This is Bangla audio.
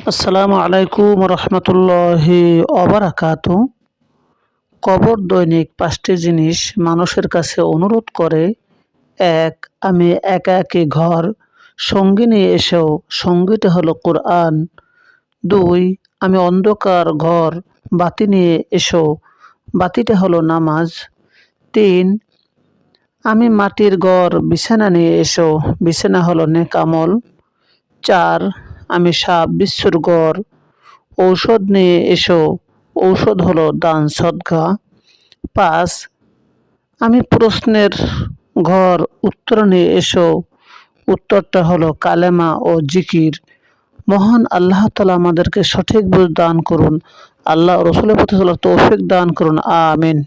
আসসালামু আলাইকুম রহমতুল্লাহি অবরাকাতু। কবর দৈনিক ৫টি জিনিস মানুষের কাছে অনুরোধ করে। ১. আমি একা একই ঘর, সঙ্গী নিয়ে এসেও সঙ্গীটা হলো কোরআন। ২. আমি অন্ধকার ঘর, বাতি নিয়ে এসো, বাতিটা হলো নামাজ। ৩. আমি মাটির ঘর, বিছানা নিয়ে এসো, বিছানা হলো নেক আমল। ৪. আমি সাপ বিচ্ছুর ঘর, ঔষধ নিয়ে এসো, ঔষধ হলো দান সদকা। ৫. আমি প্রশ্নের ঘর, উত্তর নিয়ে এসো, উত্তরটা হলো কালেমা ও জিকির। মহান আল্লাহ তাআলা আমাদেরকে সঠিক বুঝ দান করুন। আল্লাহ ও রসুলের প্রতি চলার তৌফিক দান করুন। আমিন।